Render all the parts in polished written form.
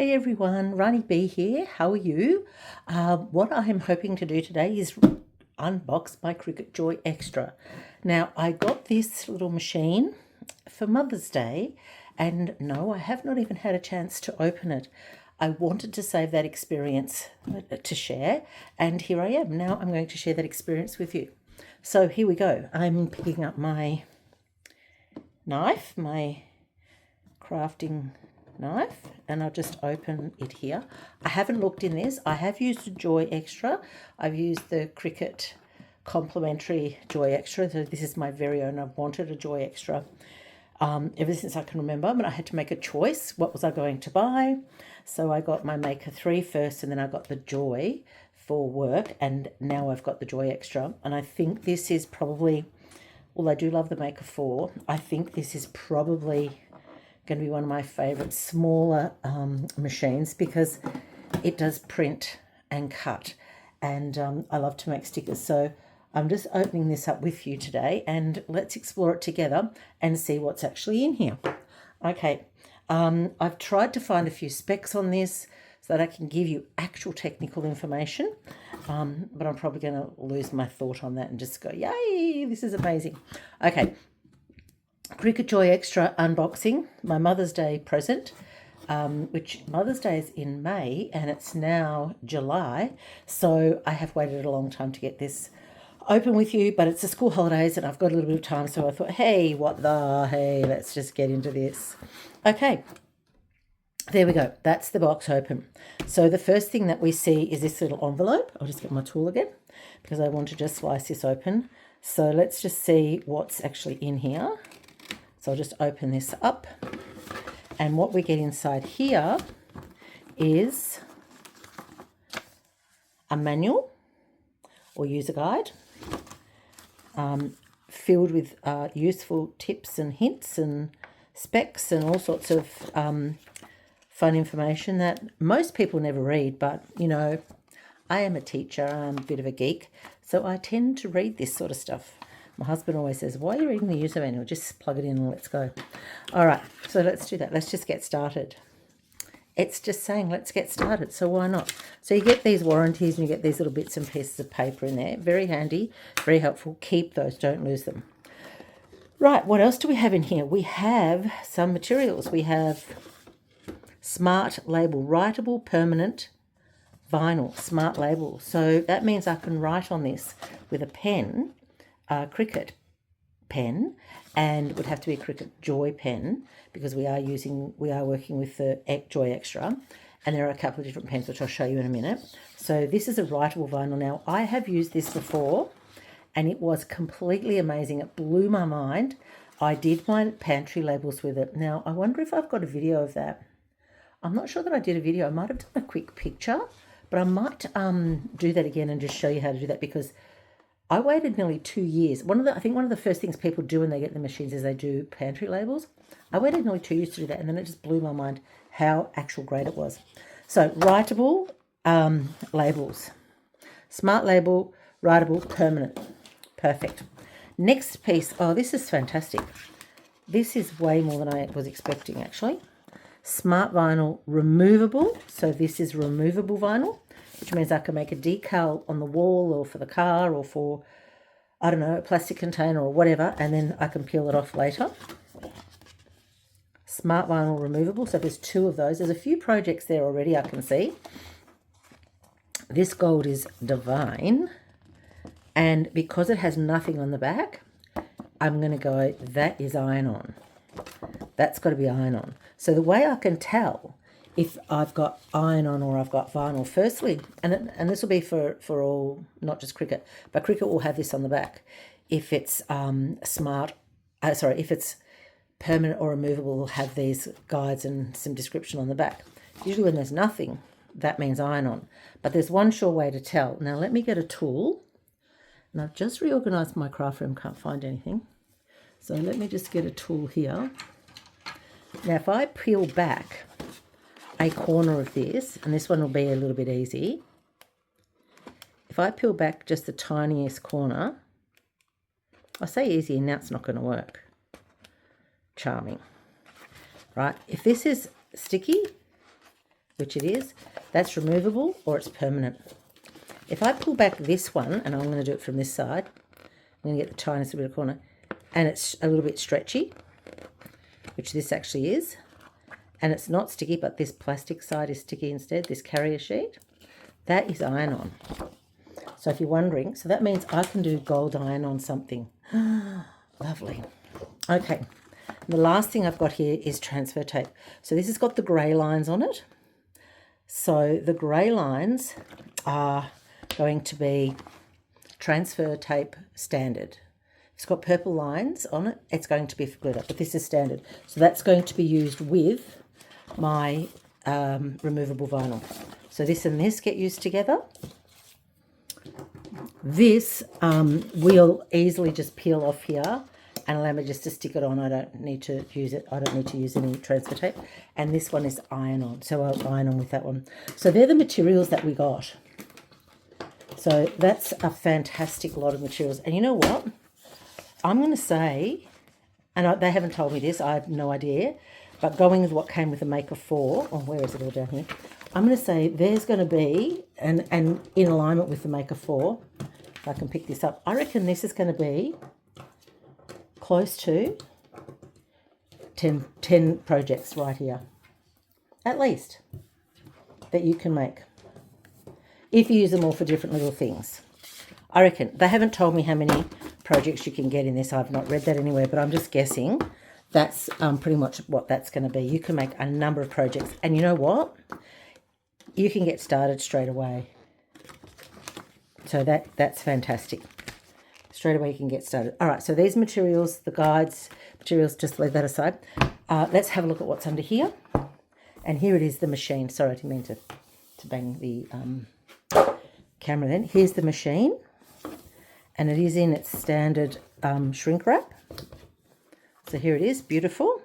Hey everyone, Rani B here. How are you? What I'm hoping to do today is unbox my Cricut Joy Xtra. Now, I got this little machine for Mother's Day, and no, I have not even had a chance to open it. I wanted to save that experience to share, and here I am. Now I'm going to share that experience with you. So here we go. I'm picking up my knife, my crafting knife, and I'll just open it here. I haven't looked in this. I have used a Joy Xtra. I've used the Cricut complimentary Joy Xtra. So this is my very own. I've wanted a Joy Xtra ever since I can remember, but I had to make a choice. What was I going to buy? So I got my Maker 3 first, and then I got the Joy for work, and now I've got the Joy Xtra. And I think this is probably, well, I do love the Maker 4. I think this is probably going to be one of my favorite smaller machines because it does print and cut, and I love to make stickers. So I'm just opening this up with you today, and let's explore it together and see what's actually in here. Okay, I've tried to find a few specs on this so that I can give you actual technical information, but I'm probably going to lose my thought on that and just go, yay, this is amazing. Okay, Cricut Joy Xtra unboxing, my Mother's Day present, which Mother's Day is in May and it's now July, so I have waited a long time to get this open with you, but it's the school holidays and I've got a little bit of time, so I thought, hey, let's just get into this. Okay, there we go. That's the box open. So the first thing that we see is this little envelope. I'll just get my tool again because I want to just slice this open. So let's just see what's actually in here. So I'll just open this up, and what we get inside here is a manual or user guide filled with useful tips and hints and specs and all sorts of fun information that most people never read, but you know, I am a teacher, I'm a bit of a geek, so I tend to read this sort of stuff. My husband always says, why are you reading the user manual? Just plug it in and let's go. All right, so let's do that. Let's just get started. It's just saying, let's get started, so why not? So you get these warranties and you get these little bits and pieces of paper in there. Very handy, very helpful. Keep those, don't lose them. Right, what else do we have in here? We have some materials. We have Smart Label, writable permanent vinyl, Smart Label. So that means I can write on this with a pen, Cricut pen, and it would have to be a Cricut Joy pen because we are working with the Joy Xtra, and there are a couple of different pens which I'll show you in a minute. So this is a writable vinyl. Now I have used this before and it was completely amazing. It blew my mind. I did my pantry labels with it. Now I wonder if I've got a video of that. I'm not sure that I did a video. I might have done a quick picture, but I might do that again and just show you how to do that because I waited nearly 2 years. I think one of the first things people do when they get the machines is they do pantry labels. I waited nearly 2 years to do that, and then it just blew my mind how actual great it was. So writable labels. Smart Label, writable, permanent. Perfect. Next piece. Oh, this is fantastic. This is way more than I was expecting, actually. Smart Vinyl, removable. So this is removable vinyl, which means I can make a decal on the wall or for the car or for, I don't know, a plastic container or whatever, and then I can peel it off later. Smart Vinyl removable, so there's 2 of those. There's a few projects there already I can see. This gold is divine, and because it has nothing on the back, I'm going to go, that is iron-on. That's got to be iron-on. So the way I can tell if I've got iron-on or I've got vinyl, firstly, and this will be for all, not just Cricut, but Cricut will have this on the back. If it's if it's permanent or removable, we'll have these guides and some description on the back. Usually when there's nothing, that means iron-on. But there's one sure way to tell. Now let me get a tool, and I've just reorganized my craft room, can't find anything. So let me just get a tool here. Now if I peel back a corner of this, and this one will be a little bit easy. If I peel back just the tiniest corner, I say easy, and now it's not going to work. Charming. Right, if this is sticky, which it is, that's removable or it's permanent. If I pull back this one, and I'm going to do it from this side, I'm going to get the tiniest bit of corner, and it's a little bit stretchy, which this actually is, and it's not sticky, but this plastic side is sticky instead, this carrier sheet, that is iron-on. So if you're wondering, so that means I can do gold iron on something. Lovely. Okay, the last thing I've got here is transfer tape. So this has got the grey lines on it. So the grey lines are going to be transfer tape standard. It's got purple lines on it. It's going to be for glitter, but this is standard. So that's going to be used with my removable vinyl. So this and this get used together. This will easily just peel off here and allow me just to stick it on. I don't need to use it. I don't need to use any transfer tape. And this one is iron-on, so I'll iron on with that one. So they're the materials that we got. So that's a fantastic lot of materials. And you know what? I'm going to say, and they haven't told me this, I have no idea, but going with what came with the Maker 4, oh, where is it all down here? I'm going to say there's going to be, and in alignment with the Maker 4, if I can pick this up, I reckon this is going to be close to 10 projects right here, at least, that you can make, if you use them all for different little things. I reckon. They haven't told me how many projects you can get in this. I've not read that anywhere, but I'm just guessing that's pretty much what that's going to be. You can make a number of projects. And you know what? You can get started straight away. So that's fantastic. Straight away you can get started. All right, so these materials, the guides, materials, just leave that aside. Let's have a look at what's under here. And here it is, the machine. Sorry, I didn't mean to bang the camera then. Here's the machine. And it is in its standard shrink wrap. So here it is, beautiful.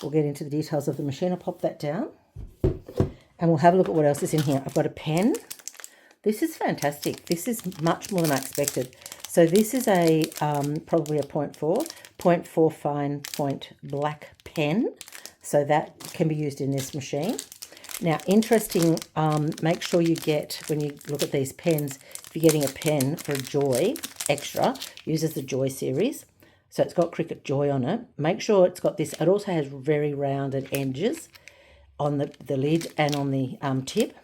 We'll get into the details of the machine. I'll pop that down. And we'll have a look at what else is in here. I've got a pen. This is fantastic. This is much more than I expected. So this is a probably a 0.4 fine point black pen. So that can be used in this machine. Now, interesting, make sure you get, when you look at these pens, if you're getting a pen for Joy Xtra, uses the Joy series. So it's got Cricut Joy on it. Make sure it's got this. It also has very rounded edges on the lid and on the tip.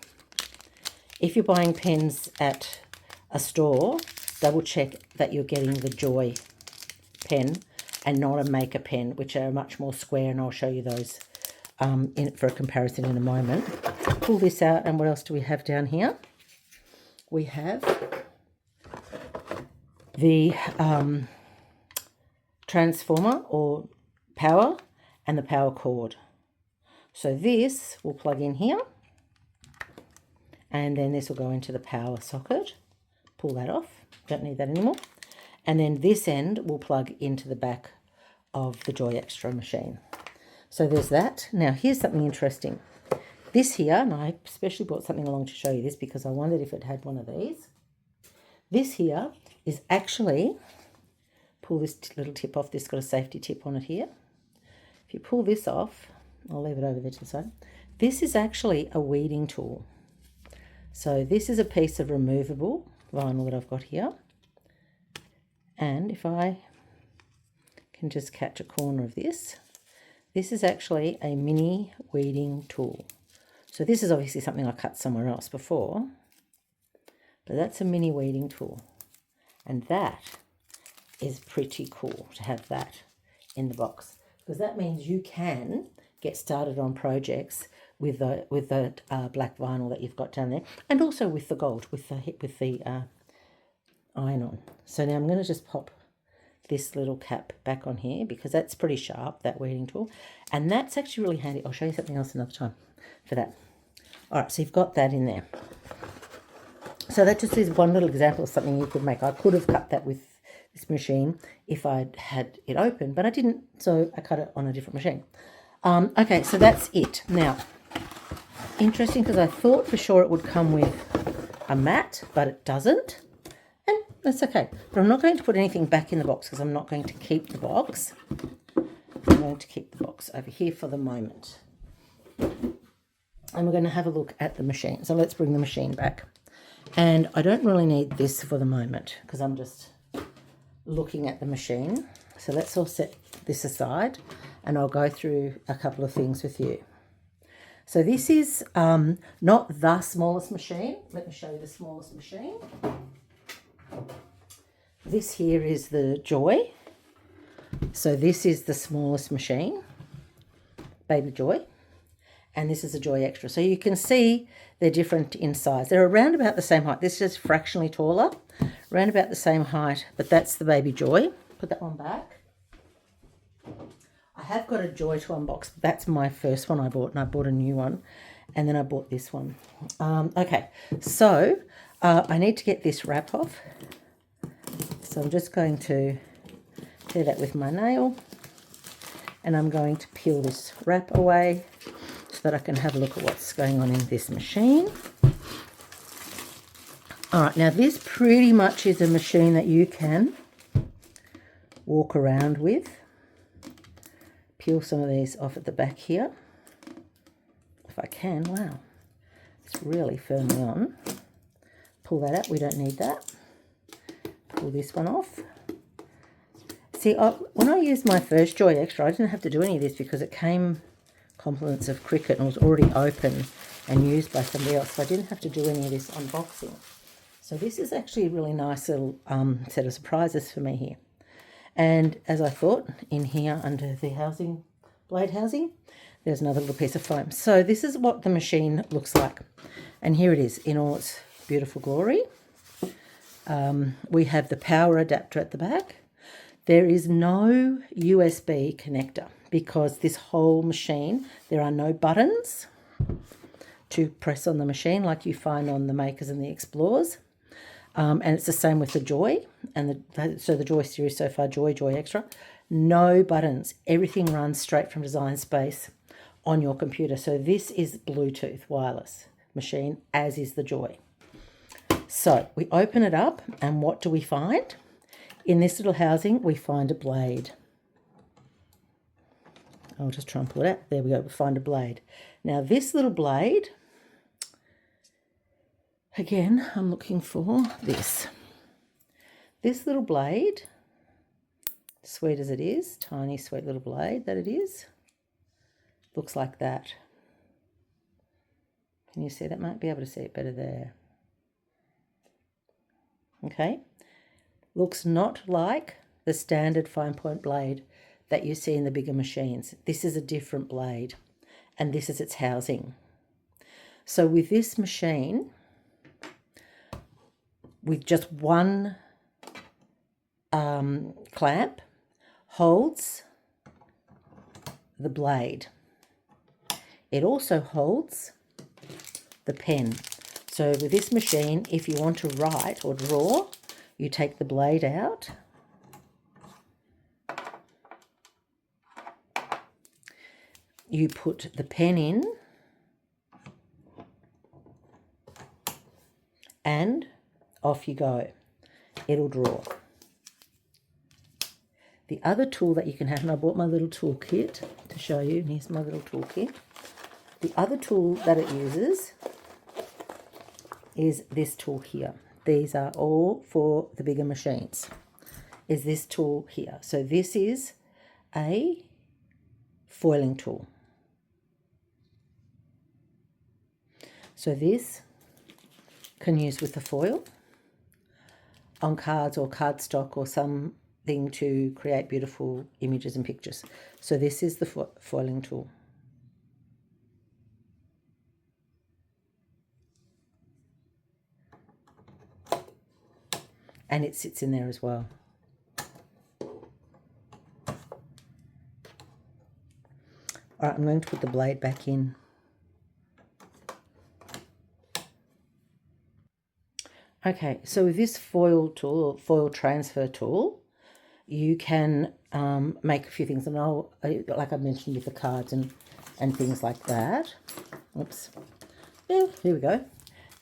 If you're buying pens at a store, double check that you're getting the Joy pen and not a Maker pen, which are much more square, and I'll show you those for a comparison in a moment. Pull this out, and what else do we have down here? We have the transformer or power and the power cord. So this will plug in here, and then this will go into the power socket. Pull that off, don't need that anymore. And then this end will plug into the back of the Joy Xtra machine. So there's that. Now here's something interesting. This here, and I especially brought something along to show you this because I wondered if it had one of these. This here is actually, pull this little tip off, this has got a safety tip on it here. If you pull this off, I'll leave it over there to the side. This is actually a weeding tool. So this is a piece of removable vinyl that I've got here. And if I can just catch a corner of this, this is actually a mini weeding tool. So this is obviously something I cut somewhere else before, but that's a mini weeding tool. And that is pretty cool to have that in the box, because that means you can get started on projects with the black vinyl that you've got down there, and also with the gold, with the iron-on. So now I'm going to just pop this little cap back on here because that's pretty sharp, that weeding tool, and that's actually really handy. I'll show you something else another time for that. All right, so you've got that in there. So that just is one little example of something you could make. I could have cut that with this machine if I'd had it open, but I didn't, so I cut it on a different machine. Okay, so that's it. Now, interesting, because I thought for sure it would come with a mat, but it doesn't, and that's okay. But I'm not going to put anything back in the box because I'm not going to keep the box. I'm going to keep the box over here for the moment. and we're going to have a look at the machine. So let's bring the machine back. And I don't really need this for the moment because I'm just looking at the machine. So let's all set this aside and I'll go through a couple of things with you. So this is not the smallest machine. Let me show you the smallest machine. This here is the Joy. So this is the smallest machine, Baby Joy. And this is a Joy Xtra. So you can see they're different in size. They're around about the same height. This is fractionally taller, around about the same height, but that's the Baby Joy. Put that one back. I have got a Joy to unbox. That's my first one I bought, and I bought a new one. And then I bought this one. Okay, so I need to get this wrap off. So I'm just going to do that with my nail. And I'm going to peel this wrap away so that I can have a look at what's going on in this machine. All right, now this pretty much is a machine that you can walk around with. Peel some of these off at the back here. If I can, wow. It's really firmly on. Pull that out, we don't need that. Pull this one off. See, when I used my first Joy Xtra, I didn't have to do any of this because it came compliments of Cricut and was already open and used by somebody else. So I didn't have to do any of this unboxing. So this is actually a really nice little set of surprises for me here. And as I thought, in here under the blade housing, there's another little piece of foam. So this is what the machine looks like. And here it is in all its beautiful glory. We have the power adapter at the back. There is no USB connector because this whole machine, there are no buttons to press on the machine like you find on the Makers and the Explorers. And it's the same with the Joy. So the Joy series so far, Joy Xtra, no buttons. Everything runs straight from Design Space on your computer. So this is Bluetooth wireless machine, as is the Joy. So we open it up and what do we find? In this little housing, we find a blade. I'll just try and pull it out. There we go, we find a blade. Now this little blade, again, I'm looking for this. This little blade, sweet as it is, tiny sweet little blade that it is, looks like that. Can you see that? Might be able to see it better there. Okay. Looks not like the standard fine point blade that you see in the bigger machines. This is a different blade and this is its housing. So with this machine, with just one clamp, holds the blade. It also holds the pen. So with this machine, if you want to write or draw, you take the blade out, you put the pen in, and off you go. It'll draw. The other tool that you can have, and I bought my little toolkit to show you, and here's my little toolkit. The other tool that it uses is this tool here. These are all for the bigger machines, is this tool here. So this is a foiling tool. So this can use with the foil on cards or cardstock or something to create beautiful images and pictures. So this is the foiling tool. And it sits in there as well. All right, I'm going to put the blade back in. Okay, so with this foil tool, or foil transfer tool, you can make a few things. And like I mentioned with the cards and things like that. Oops. Yeah, here we go.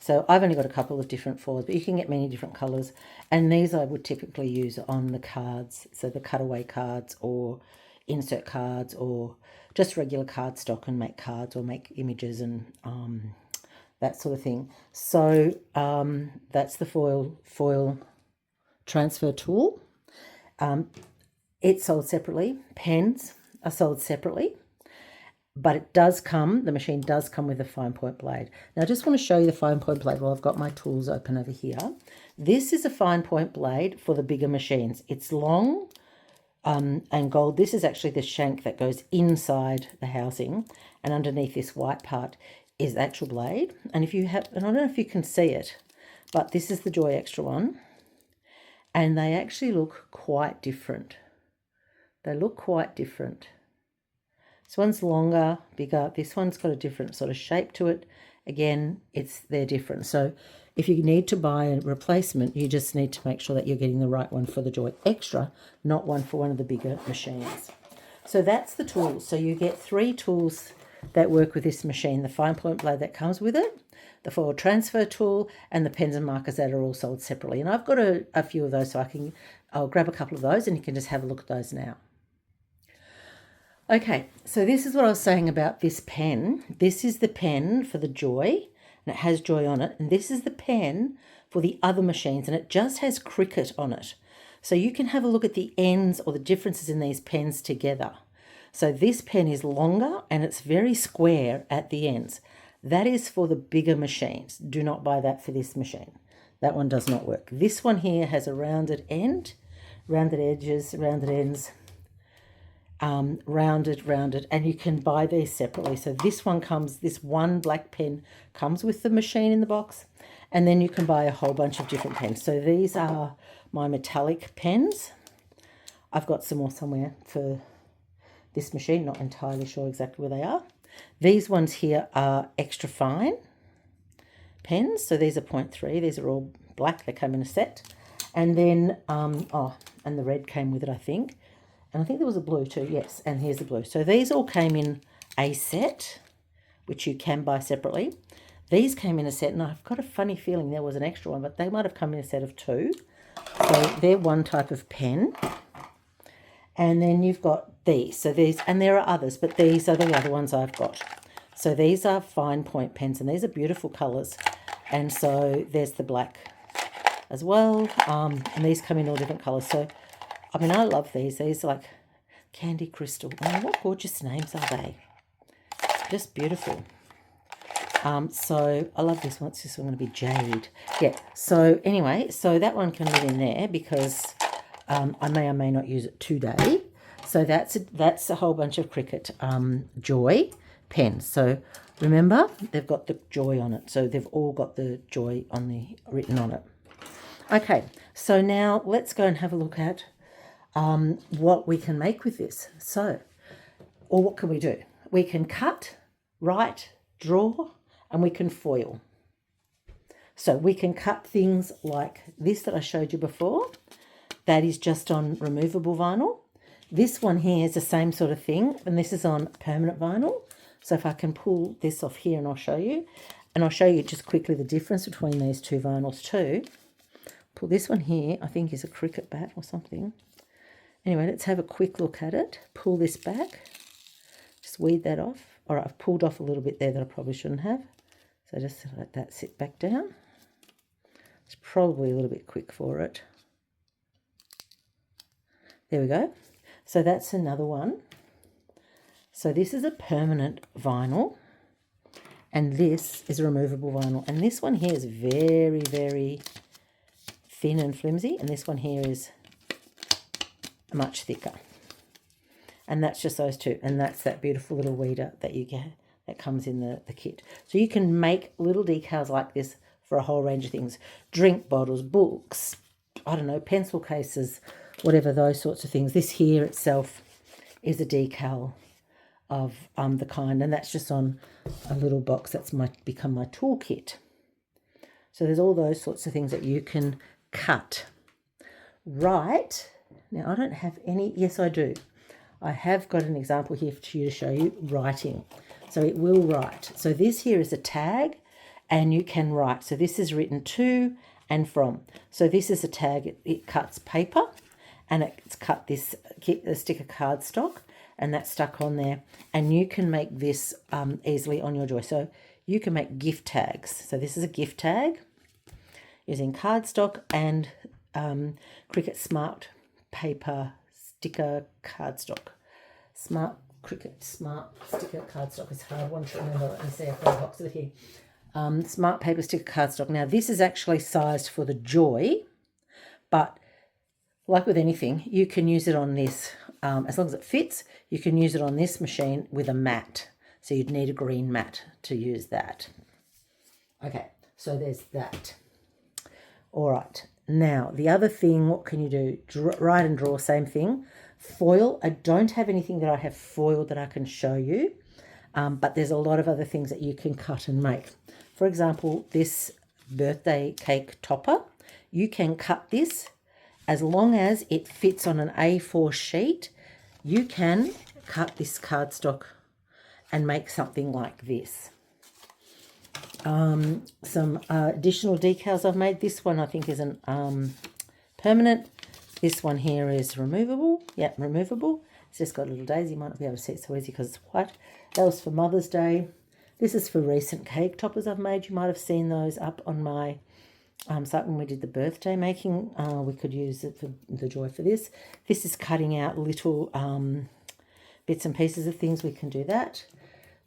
So I've only got a couple of different foils, but you can get many different colours. And these I would typically use on the cards, so the cutaway cards, or insert cards or just regular cardstock and make cards or make images and that sort of thing. So that's the foil transfer tool. It's sold separately. Pens are sold separately, but it does come, the machine does come with a fine point blade. Now I just want to show you the fine point blade while I've got my tools open over here. This is a fine point blade for the bigger machines. It's long and gold. This is actually the shank that goes inside the housing, and underneath this white part is the actual blade. And if you have, and I don't know if you can see it, but this is the Joy Xtra one, and they actually look quite different. They look quite different. This one's longer, bigger. This one's got a different sort of shape to it. Again, they're different. So if you need to buy a replacement, you just need to make sure that you're getting the right one for the Joy Xtra, not one for one of the bigger machines. So that's the tools. So you get 3 tools that work with this machine: the fine point blade that comes with it, the foil transfer tool, and the pens and markers that are all sold separately. And I've got a few of those, so I'll grab a couple of those and you can just have a look at those now. Okay, so this is what I was saying about this pen. This is the pen for the Joy, and it has Joy on it. And this is the pen for the other machines, and it just has Cricut on it. So you can have a look at the ends or the differences in these pens together. So this pen is longer and it's very square at the ends. That is for the bigger machines. Do not buy that for this machine. That one does not work. This one here has a rounded end, rounded edges, rounded ends, rounded, and you can buy these separately. So this one black pen comes with the machine in the box, and then you can buy a whole bunch of different pens. So these are my metallic pens. I've got some more somewhere for this machine, not entirely sure exactly where they are. These ones here are extra fine pens, so these are 0.3. These are all black, they come in a set. And then, and the red came with it, I think. And I think there was a blue too, yes, and here's the blue. So these all came in a set, which you can buy separately. These came in a set, and I've got a funny feeling there was an extra one, but they might have come in a set of 2. So they're one type of pen. And then you've got these. So these, and there are others, but these are the other ones I've got. So these are fine point pens, and these are beautiful colours. And so there's the black as well. And these come in all different colours. So I mean, I love these. These are like Candy Crystal. I mean, what gorgeous names are they? Just beautiful. So I love this one. This one going to be Jade. Yeah. So anyway, so that one can live in there because I may or may not use it today. So that's a whole bunch of Cricut Joy pens. So remember, they've got the Joy on it. So they've all got the Joy written on it. Okay. So now let's go and have a look at what we can make with this. So, or what can we do? We can cut, write, draw, and we can foil. So we can cut things like this that I showed you before. That is just on removable vinyl. This one here is the same sort of thing, and this is on permanent vinyl. So if I can pull this off here, and I'll show you. And I'll show you just quickly the difference between these two vinyls too. Pull this one here, I think is a Cricut bat or something. Anyway, let's have a quick look at it. Pull this back. Just weed that off. All right, I've pulled off a little bit there that I probably shouldn't have. So just let that sit back down. It's probably a little bit quick for it. There we go. So that's another one. So this is a permanent vinyl. And this is a removable vinyl. And this one here is very, very thin and flimsy. And this one here is much thicker. And that's just those two. And that's that beautiful little weeder that you get that comes in the kit. So you can make little decals like this for a whole range of things. Drink bottles, books, I don't know, pencil cases, whatever, those sorts of things. This here itself is a decal of the kind, and that's just on a little box that's become my toolkit. So there's all those sorts of things that you can cut. Right. Now, I don't have any. Yes, I do. I have got an example here for you to show you writing. So it will write. So this here is a tag, and you can write. So this is written to and from. So this is a tag. It cuts paper, and it's cut this sticker cardstock, and that's stuck on there. And you can make this easily on your Joy. So you can make gift tags. So this is a gift tag using cardstock and Cricut Smart Paper Sticker Cardstock. Cricut Smart Sticker Cardstock is a hard one to remember. Let me see, I've got a box of it here. Smart Paper Sticker Cardstock. Now this is actually sized for the Joy, but like with anything, you can use it on this, as long as it fits, you can use it on this machine with a mat. So you'd need a green mat to use that. Okay, so there's that. All right, now the other thing, what can you do? Write and draw, same thing. Foil, I don't have anything that I have foiled that I can show you, but there's a lot of other things that you can cut and make. For example, this birthday cake topper, you can cut this as long as it fits on an A4 sheet. You can cut this cardstock and make something like this. Some additional decals I've made. This one I think isn't permanent. This one here is removable. Yeah, removable. It's just got a little daisy. You might not be able to see it so easy because it's white. That was for Mother's Day. This is for recent cake toppers I've made. You might have seen those up on my site when we did the birthday making. We could use it for the Joy for this. This is cutting out little bits and pieces of things. We can do that.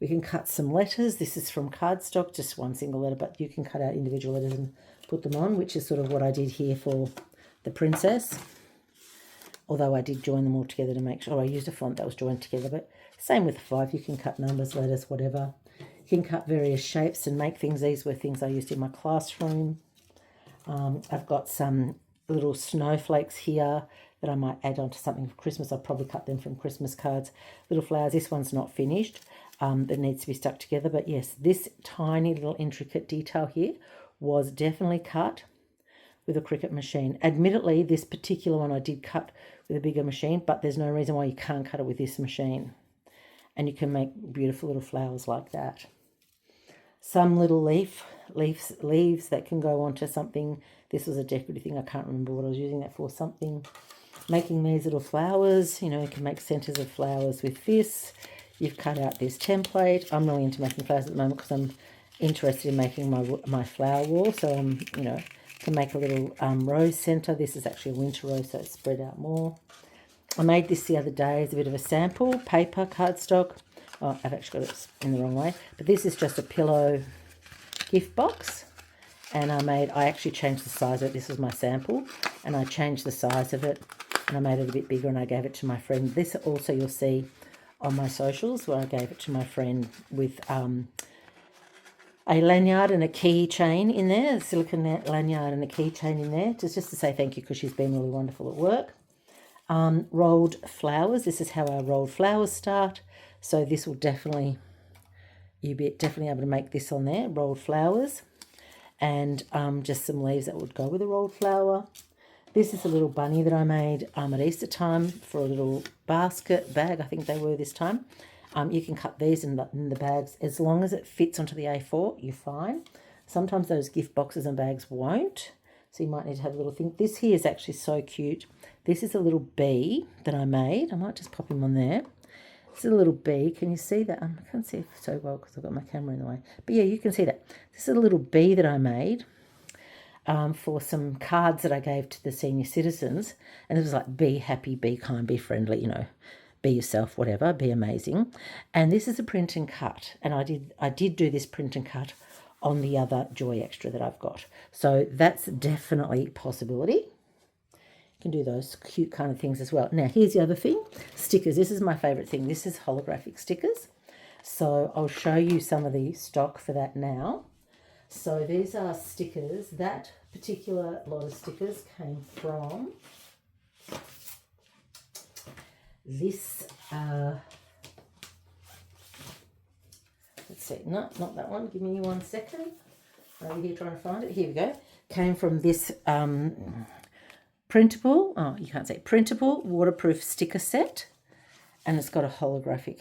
We can cut some letters. This is from cardstock, just one single letter, but you can cut out individual letters and put them on, which is sort of what I did here for the princess. Although I did join them all together to make sure. I used a font that was joined together, but same with the 5. You can cut numbers, letters, whatever. You can cut various shapes and make things. These were things I used in my classroom. I've got some little snowflakes here that I might add onto something for Christmas. I'll probably cut them from Christmas cards. Little flowers. This one's not finished. That needs to be stuck together. But yes, this tiny little intricate detail here was definitely cut with a Cricut machine. Admittedly, this particular one I did cut with a bigger machine, but there's no reason why you can't cut it with this machine. And you can make beautiful little flowers like that. Some little leaves that can go onto something. This was a decorative thing. I can't remember what I was using that for. Something. Making these little flowers. You know, you can make centers of flowers with this. You've cut out this template. I'm really into making flowers at the moment because I'm interested in making my flower wall. So you know, can make a little rose center. This is actually a winter rose, so it's spread out more. I made this the other day as a bit of a sample. Paper, cardstock. Oh, I've actually got it in the wrong way. But this is just a pillow gift box. And I actually changed the size of it. This is my sample. And I changed the size of it. And I made it a bit bigger and I gave it to my friend. This also you'll see on my socials where I gave it to my friend with a lanyard and a keychain in there, a silicone lanyard and a keychain in there, just to say thank you because she's been really wonderful at work. Rolled flowers. This is how our rolled flowers start. So this will definitely, you'll be definitely able to make this on there, rolled flowers. And just some leaves that would go with a rolled flower. This is a little bunny that I made at Easter time for a little bag, I think they were this time. You can cut these in the bags. As long as it fits onto the A4, you're fine. Sometimes those gift boxes and bags won't. So you might need to have a little thing. This here is actually so cute. This is a little bee that I made. I might just pop him on there. It's a little bee. Can you see that? I can't see it so well because I've got my camera in the way. But yeah, you can see that. This is a little bee that I made for some cards that I gave to the senior citizens. And it was like, be happy, be kind, be friendly, you know, be yourself, whatever, be amazing. And this is a print and cut. And I did do this print and cut on the other Joy Xtra that I've got. So that's definitely a possibility. You can do those cute kind of things as well. Now, here's the other thing. Stickers. This is my favourite thing. This is holographic stickers. So I'll show you some of the stock for that now. So these are stickers. That particular lot of stickers came from this, let's see, no, not that one. Give me 1 second. I'm over here trying to find it. Here we go. Came from this printable, oh, you can't say, printable waterproof sticker set. And it's got a holographic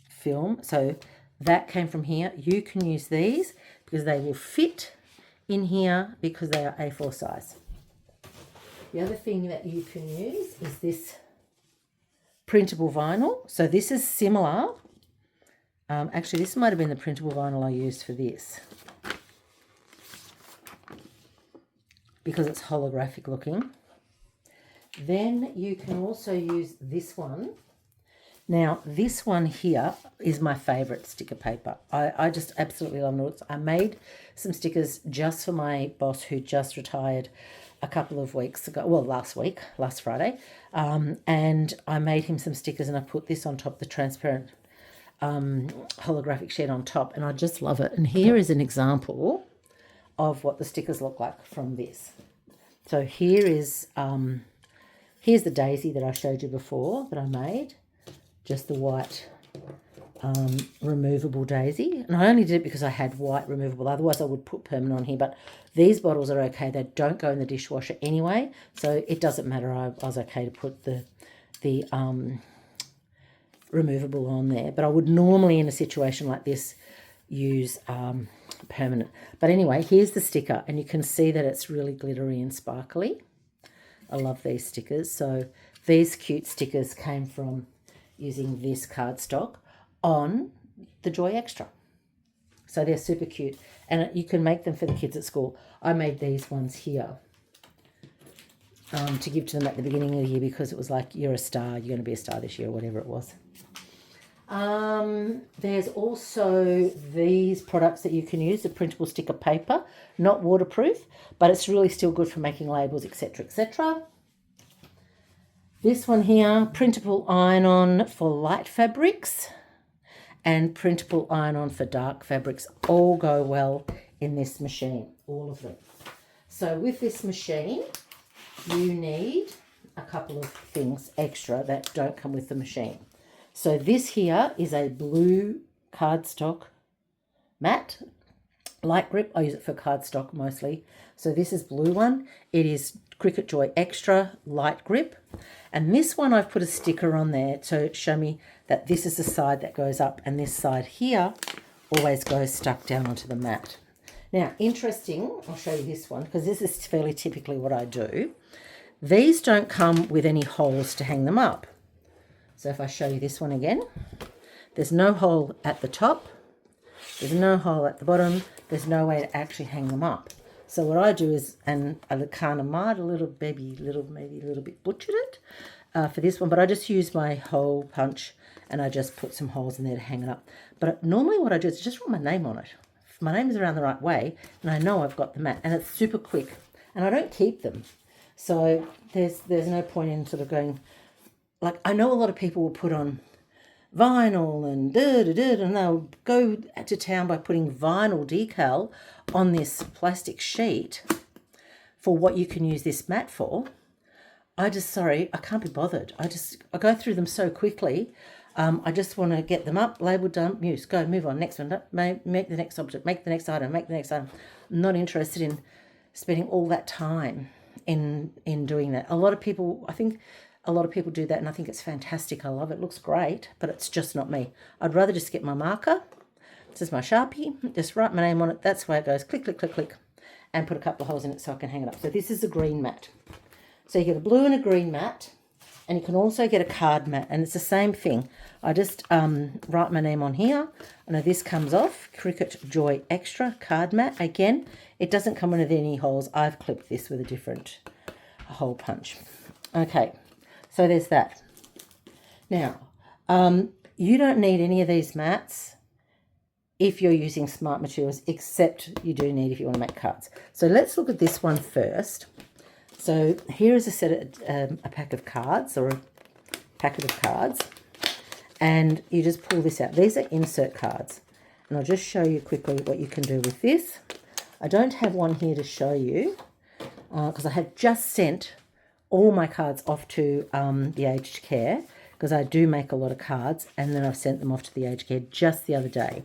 film. So that came from here. You can use these because they will fit in here because they are A4 size. The other thing that you can use is this printable vinyl. So this is similar. Actually, this might have been the printable vinyl I used for this, because it's holographic looking. Then you can also use this one. Now, this one here is my favourite sticker paper. I just absolutely love it. I made some stickers just for my boss who just retired a couple of weeks ago. Well, last Friday. And I made him some stickers, and I put this on top, the transparent holographic sheet on top, and I just love it. And here is an example of what the stickers look like from this. So here is here's the daisy that I showed you before that I made, just the white removable daisy. And I only did it because I had white removable, otherwise I would put permanent on here. But these bottles are okay, they don't go in the dishwasher anyway, so it doesn't matter. I was okay to put the removable on there, but I would normally in a situation like this use permanent. But anyway, here's the sticker, and you can see that it's really glittery and sparkly. I love these stickers. So these cute stickers came from using this cardstock on the Joy Xtra. So they're super cute, and you can make them for the kids at school. I made these ones here to give to them at the beginning of the year, because it was like, you're a star, you're going to be a star this year, or whatever it was. There's also these products that you can use, the printable sticker paper, not waterproof, but it's really still good for making labels, etc., etc. This one here, printable iron-on for light fabrics and printable iron-on for dark fabrics, all go well in this machine, all of them. So with this machine, you need a couple of things extra that don't come with the machine. So this here is a blue cardstock mat, light grip. I use it for cardstock mostly. So this is blue one. It is Cricut Joy Xtra light grip. And this one I've put a sticker on there to show me that this is the side that goes up, and this side here always goes stuck down onto the mat. Now, interesting, I'll show you this one, because this is fairly typically what I do. These don't come with any holes to hang them up. So if I show you this one again, there's no hole at the top, there's no hole at the bottom, there's no way to actually hang them up. So what I do is, and I kind of might maybe a little bit butchered it for this one, but I just use my hole punch and I just put some holes in there to hang it up. But normally what I do is just write my name on it. If my name is around the right way, and I know I've got the mat, and it's super quick, and I don't keep them. So there's no point in sort of going, like, I know a lot of people will put on vinyl and and they'll go to town by putting vinyl decal on this plastic sheet for what you can use this mat for. I can't be bothered. I go through them so quickly. I just want to get them up, label, done, use, go, move on, next one, make the next object, make the next item, make the next item. I'm not interested in spending all that time in doing that. A lot of people do that, and I think it's fantastic. I love it. It looks great, but it's just not me. I'd rather just get my marker. This is my Sharpie. Just write my name on it. That's the way it goes. Click, click, click, click, and put a couple of holes in it so I can hang it up. So this is a green mat. So you get a blue and a green mat, and you can also get a card mat, and it's the same thing. I just write my name on here. I know this comes off. Cricut Joy Xtra card mat. Again, it doesn't come with any holes. I've clipped this with a different hole punch. Okay. So there's that. Now, you don't need any of these mats if you're using smart materials, except you do need if you want to make cards. So let's look at this one first. So here is a pack of cards, or a packet of cards, and you just pull this out. These are insert cards, and I'll just show you quickly what you can do with this. I don't have one here to show you because I have just sent all my cards off to the aged care, because I do make a lot of cards, and then I've sent them off to the aged care just the other day.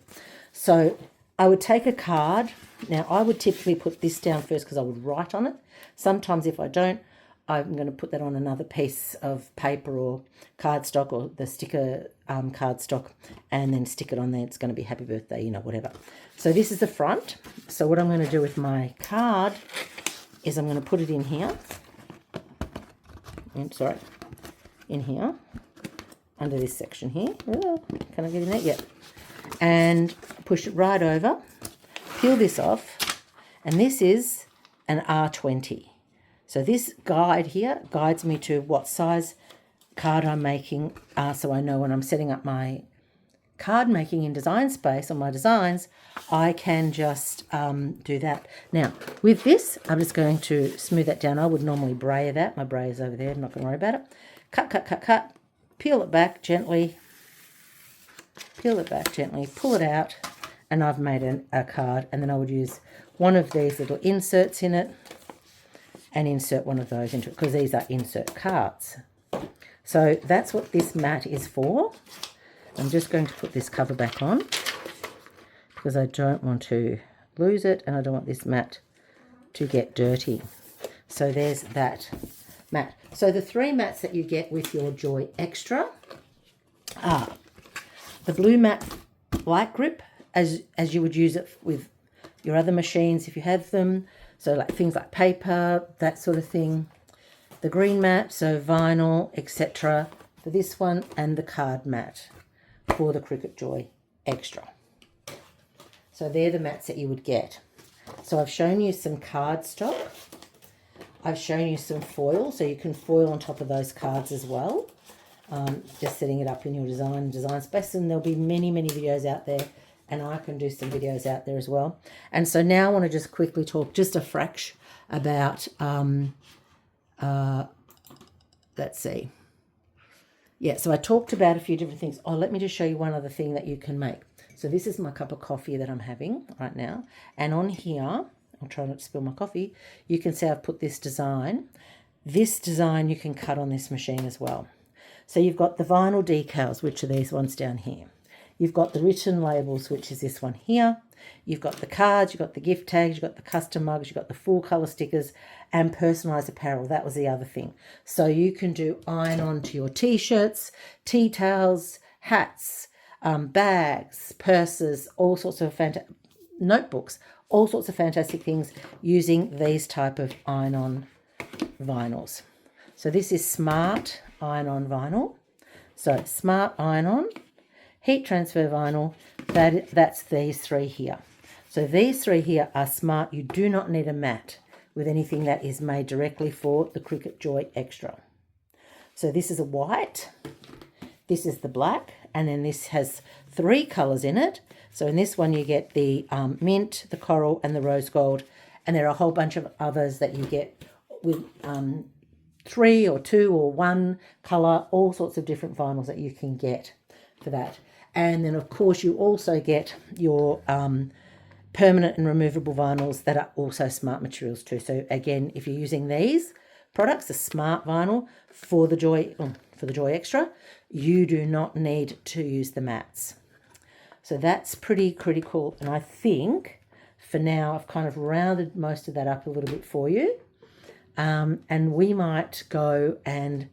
So I would take a card. Now, I would typically put this down first because I would write on it. Sometimes if I don't, I'm going to put that on another piece of paper or cardstock, or the sticker cardstock, and then stick it on there. It's going to be happy birthday, whatever. So this is the front. So what I'm going to do with my card is I'm going to put it in here. In here. under this section here. Oh, can I get in there? Yep. And push it right over. Peel this off. And this is an R20. So this guide here guides me to what size card I'm making, so I know when I'm setting up my card making in Design Space on my designs, I can just do that. Now, with this, I'm just going to smooth that down. I would normally brayer that. My brayer's over there. I'm not going to worry about it. Cut, cut, cut, cut. Peel it back gently. Peel it back gently. Pull it out. And I've made a card. And then I would use one of these little inserts in it and insert one of those into it, because these are insert cards. So that's what this mat is for. I'm just going to put this cover back on because I don't want to lose it and I don't want this mat to get dirty. So there's that mat. So the 3 mats that you get with your Joy Xtra are the blue mat light grip, as you would use it with your other machines if you have them. So like things like paper, that sort of thing. The green mat, so vinyl, etc. for this one, and the card mat for the Cricut Joy Xtra. So they're the mats that you would get. So I've shown you some cardstock. I've shown you some foil, so you can foil on top of those cards as well. Just setting it up in your design space, and there'll be many, many videos out there, and I can do some videos out there as well. And so now I want to just quickly talk just a fraction about let's see. Yeah, so I talked about a few different things. Oh, let me just show you one other thing that you can make. So this is my cup of coffee that I'm having right now. And on here, I'll try not to spill my coffee. You can see I've put this design. This design you can cut on this machine as well. So you've got the vinyl decals, which are these ones down here. You've got the written labels, which is this one here. You've got the cards, you've got the gift tags, you've got the custom mugs, you've got the full colour stickers and personalised apparel. That was the other thing. So you can do iron-on to your T-shirts, tea towels, hats, bags, purses, all sorts of notebooks, all sorts of fantastic things using these type of iron-on vinyls. So this is smart iron-on vinyl. So smart iron-on, heat transfer vinyl, that's these 3 here. So these 3 here are smart. You do not need a mat with anything that is made directly for the Cricut Joy Xtra. So this is a white, this is the black, and then this has 3 colours in it. So in this one you get the mint, the coral and the rose gold, and there are a whole bunch of others that you get with 3 or 2 or 1 colour, all sorts of different vinyls that you can get for that. And then, of course, you also get your permanent and removable vinyls that are also smart materials too. So, again, if you're using these products, the smart vinyl for the Joy Xtra, you do not need to use the mats. So that's pretty critical. And I think, for now, I've kind of rounded most of that up a little bit for you. And we might go and...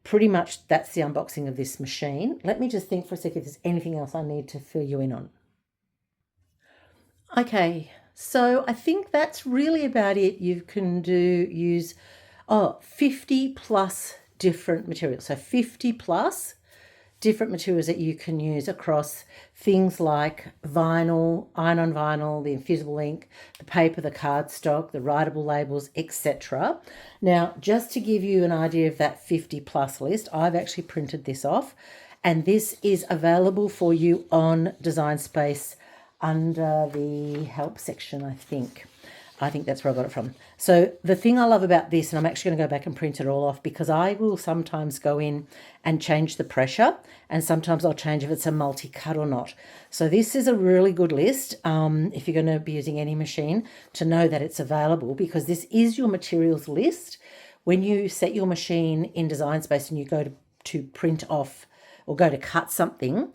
pretty much that's the unboxing of this machine. Let me just think for a second if there's anything else I need to fill you in on. Okay, so I think that's really about it. You can use 50 plus different materials. So 50 plus different materials that you can use across things like vinyl, iron-on vinyl, the infusible ink, the paper, the cardstock, the writable labels, etc. Now, just to give you an idea of that 50 plus list, I've actually printed this off, and this is available for you on Design Space under the help section, I think. I think that's where I got it from. So the thing I love about this, and I'm actually going to go back and print it all off, because I will sometimes go in and change the pressure, and sometimes I'll change if it's a multi-cut or not. So this is a really good list if you're going to be using any machine, to know that it's available, because this is your materials list. When you set your machine in Design Space and you go to print off or go to cut something,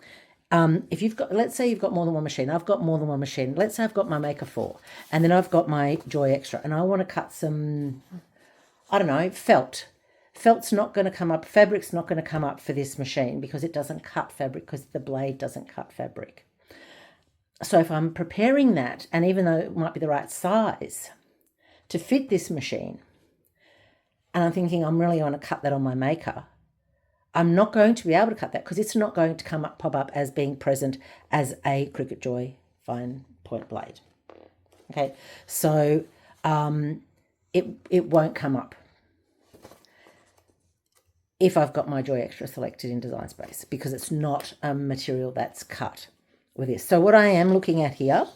if you've got, let's say you've got more than one machine. I've got more than one machine. Let's say I've got my Maker 4, and then I've got my Joy Xtra, and I want to cut some, I don't know, felt. Felt's not going to come up, fabric's not going to come up for this machine because it doesn't cut fabric, because the blade doesn't cut fabric. So if I'm preparing that, and even though it might be the right size to fit this machine, and I'm thinking I'm really going to cut that on my Maker, I'm not going to be able to cut that because it's not going to pop up as being present as a Cricut Joy fine point blade. Okay, so it won't come up if I've got my Joy Xtra selected in Design Space, because it's not a material that's cut with this. So what I am looking at here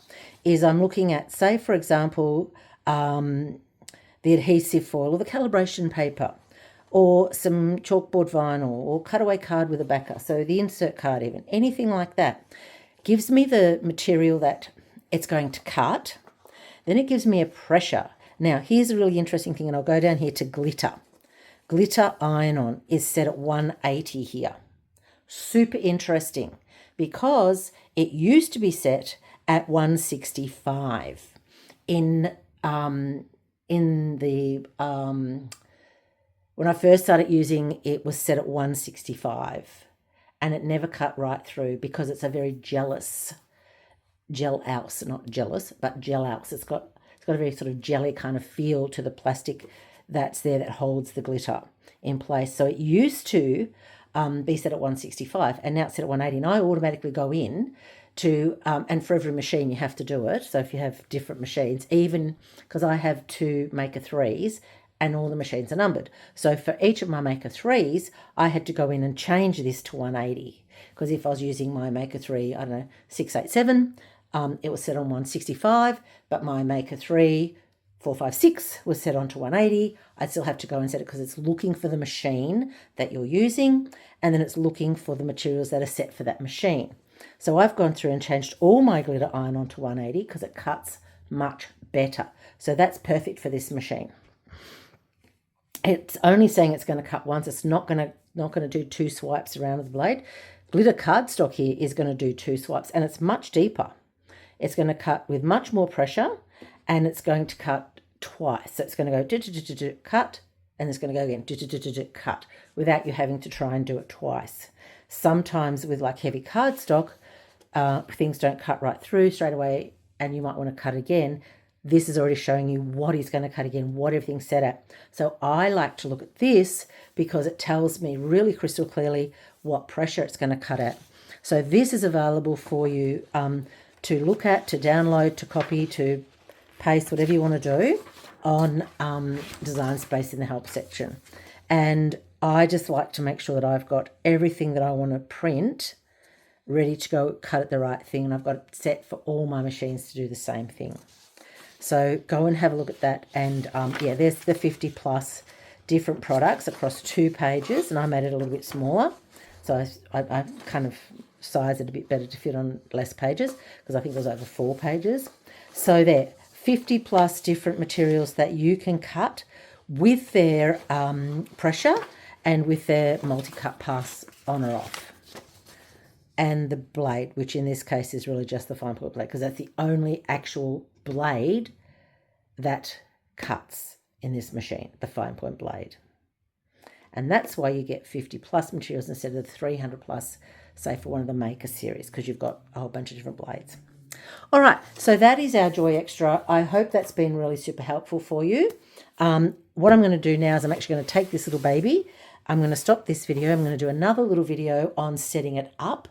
is I'm looking at, say, for example, the adhesive foil or the calibration paper, or some chalkboard vinyl, or cutaway card with a backer, so the insert card even, anything like that, gives me the material that it's going to cut. Then it gives me a pressure. Now, here's a really interesting thing, and I'll go down here to glitter. Glitter iron-on is set at 180 here. Super interesting, because it used to be set at 165 in the when I first started using it, was set at 165, and it never cut right through because it's a very gel house, not jealous, but gel house. It's got a very sort of jelly kind of feel to the plastic that's there that holds the glitter in place. So it used to be set at 165, and now it's set at 180. And I automatically go in to, and for every machine you have to do it. So if you have different machines, even because I have 2 Maker 3s, and all the machines are numbered. So for each of my Maker 3s, I had to go in and change this to 180. Because if I was using my Maker 3, I don't know, 687, it was set on 165, but my Maker 3, 456 was set on to 180. I'd still have to go and set it because it's looking for the machine that you're using, and then it's looking for the materials that are set for that machine. So I've gone through and changed all my glitter iron onto 180 because it cuts much better. So that's perfect for this machine. It's only saying it's going to cut once. It's not going to do 2 swipes around with the blade. Glitter cardstock here is going to do 2 swipes, and it's much deeper. It's going to cut with much more pressure, and it's going to cut twice. So it's going to go cut, and it's going to go again cut, without you having to try and do it twice. Sometimes with like heavy cardstock, things don't cut right through straight away, and you might want to cut again. This is already showing you what is going to cut again, what everything's set at. So I like to look at this because it tells me really crystal clearly what pressure it's going to cut at. So this is available for you to look at, to download, to copy, to paste, whatever you want to do on Design Space in the help section. And I just like to make sure that I've got everything that I want to print ready to go cut at the right thing, and I've got it set for all my machines to do the same thing. So go and have a look at that. And yeah, there's the 50 plus different products across 2 pages, and I made it a little bit smaller. So I kind of sized it a bit better to fit on less pages, because I think there's over 4 pages. So there, 50 plus different materials that you can cut with their pressure and with their multi-cut pass on or off. And the blade, which in this case is really just the fine point blade, because that's the only actual blade that cuts in this machine, the fine point blade. And that's why you get 50 plus materials instead of the 300 plus, say for one of the Maker series, because you've got a whole bunch of different blades. All right, so that is our Joy Xtra. I hope that's been really super helpful for you. What I'm going to do now is I'm actually going to take this little baby. I'm going to stop this video. I'm going to do another little video on setting it up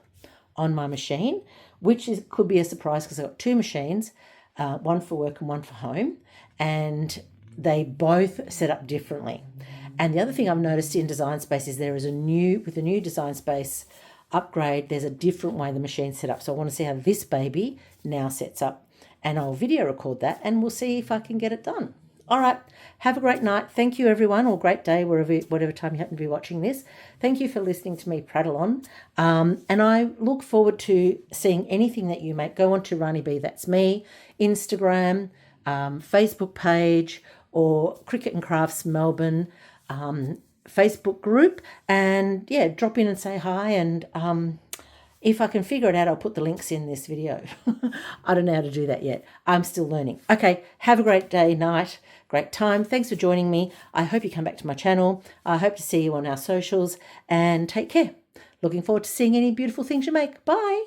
on my machine, which could be a surprise because I've got 2 machines, one for work and one for home, and they both set up differently. And the other thing I've noticed in Design Space is with the new Design Space upgrade, there's a different way the machine's set up. So I want to see how this baby now sets up, and I'll video record that, and we'll see if I can get it done. All right, have a great night. Thank you, everyone, or great day, whatever time you happen to be watching this. Thank you for listening to me prattle on. And I look forward to seeing anything that you make. Go on to Rani B, that's me, Instagram, Facebook page, or Cricut and Crafts Melbourne Facebook group. And yeah, drop in and say hi. And if I can figure it out, I'll put the links in this video. I don't know how to do that yet. I'm still learning. Okay, have a great day, night, great time. Thanks for joining me. I hope you come back to my channel. I hope to see you on our socials, and take care. Looking forward to seeing any beautiful things you make. Bye.